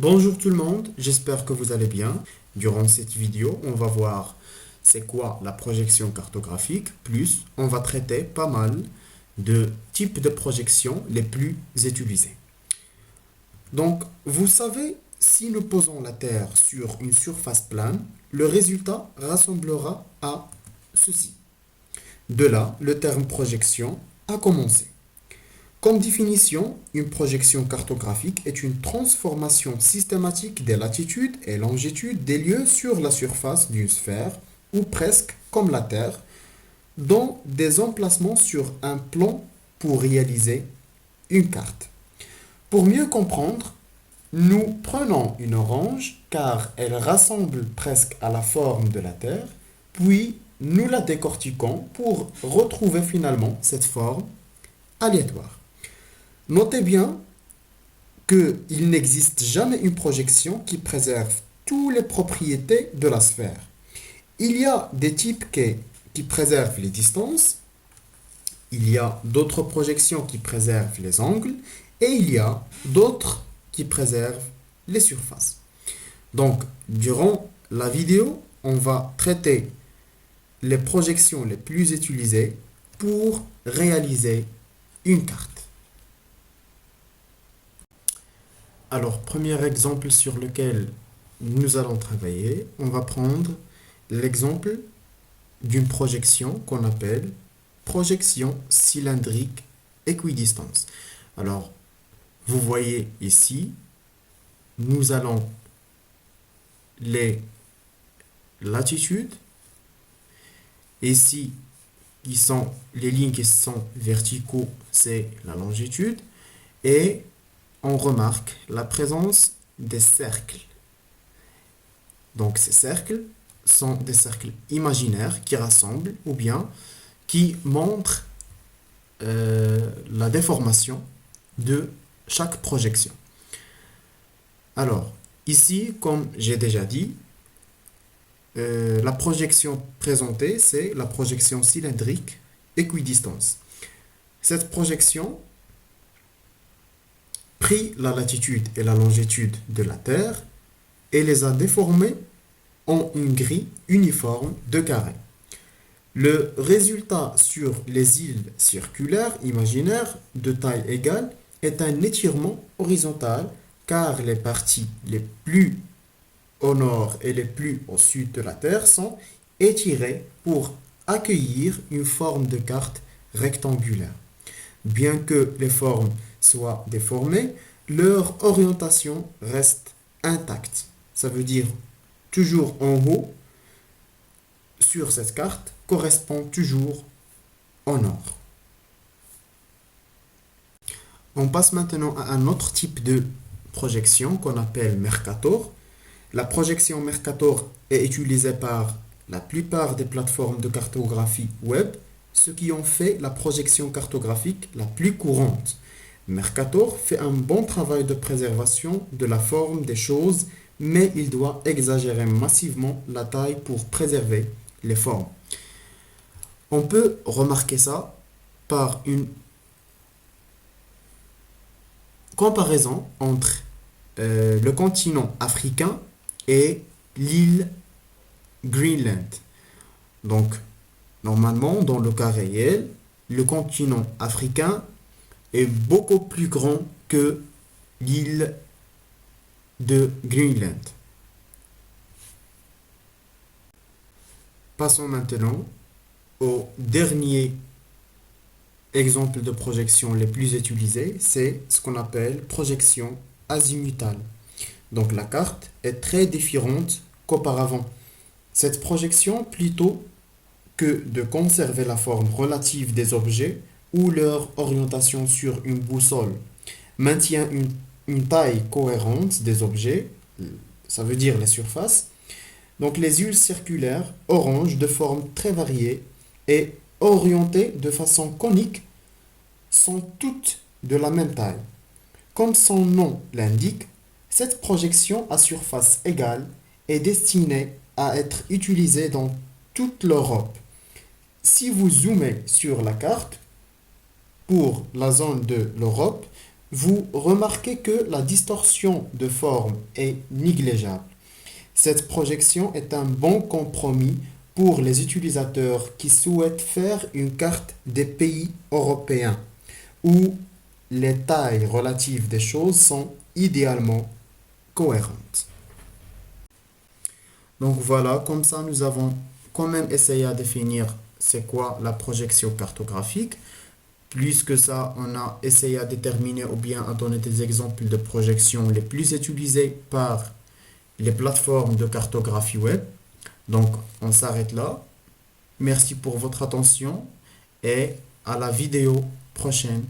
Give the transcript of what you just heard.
Bonjour tout le monde, j'espère que vous allez bien. Durant cette vidéo, on va voir c'est quoi la projection cartographique, plus on va traiter pas mal de types de projections les plus utilisés. Donc, vous savez, si nous posons la Terre sur une surface plane, le résultat rassemblera à ceci. De là, le terme projection a commencé. Comme définition, une projection cartographique est une transformation systématique des latitudes et longitudes des lieux sur la surface d'une sphère, ou presque comme la Terre, dans des emplacements sur un plan pour réaliser une carte. Pour mieux comprendre, nous prenons une orange car elle rassemble presque à la forme de la Terre, puis nous la décortiquons pour retrouver finalement cette forme aléatoire. Notez bien qu'il n'existe jamais une projection qui préserve toutes les propriétés de la sphère. Il y a des types qui préservent les distances, il y a d'autres projections qui préservent les angles, et il y a d'autres qui préservent les surfaces. Donc, durant la vidéo, on va traiter les projections les plus utilisées pour réaliser une carte. Alors, premier exemple sur lequel nous allons travailler, on va prendre l'exemple d'une projection qu'on appelle projection cylindrique équidistance. Alors, vous voyez ici, nous allons les latitudes, ici, qui sont les lignes qui sont verticaux, c'est la longitude, et on remarque la présence des cercles. Donc ces cercles sont des cercles imaginaires qui rassemblent ou bien qui montrent la déformation de chaque projection. Alors, ici, comme j'ai déjà dit, la projection présentée, c'est la projection cylindrique équidistance. Cette projection prit la latitude et la longitude de la Terre et les a déformés en une grille uniforme de carrés. Le résultat sur les îles circulaires imaginaires de taille égale est un étirement horizontal car les parties les plus au nord et les plus au sud de la Terre sont étirées pour accueillir une forme de carte rectangulaire. Bien que les formes soient déformées, leur orientation reste intacte. Ça veut dire toujours en haut sur cette carte correspond toujours au nord. On passe maintenant à un autre type de projection qu'on appelle Mercator. La projection Mercator est utilisée par la plupart des plateformes de cartographie web, ce qui en fait la projection cartographique la plus courante. Mercator fait un bon travail de préservation de la forme des choses, mais il doit exagérer massivement la taille pour préserver les formes. On peut remarquer ça par une comparaison entre le continent africain et l'île Greenland. Donc, normalement, dans le cas réel, le continent africain est beaucoup plus grand que l'île de Greenland. Passons maintenant au dernier exemple de projection les plus utilisés, c'est ce qu'on appelle projection azimutale. Donc la carte est très différente qu'auparavant. Cette projection, plutôt que de conserver la forme relative des objets ou leur orientation sur une boussole, maintient une taille cohérente des objets, ça veut dire les surfaces. Donc les îles circulaires orange de forme très variée et orientées de façon conique sont toutes de la même taille. Comme son nom l'indique, cette projection à surface égale est destinée à être utilisée dans toute l'Europe. Si vous zoomez sur la carte, pour la zone de l'Europe, vous remarquez que la distorsion de forme est négligeable. Cette projection est un bon compromis pour les utilisateurs qui souhaitent faire une carte des pays européens où les tailles relatives des choses sont idéalement cohérentes. Donc voilà, comme ça nous avons quand même essayé à définir c'est quoi la projection cartographique. Plus que ça, on a essayé à déterminer ou bien à donner des exemples de projections les plus utilisées par les plateformes de cartographie web. Donc on s'arrête là. Merci pour votre attention et à la vidéo prochaine.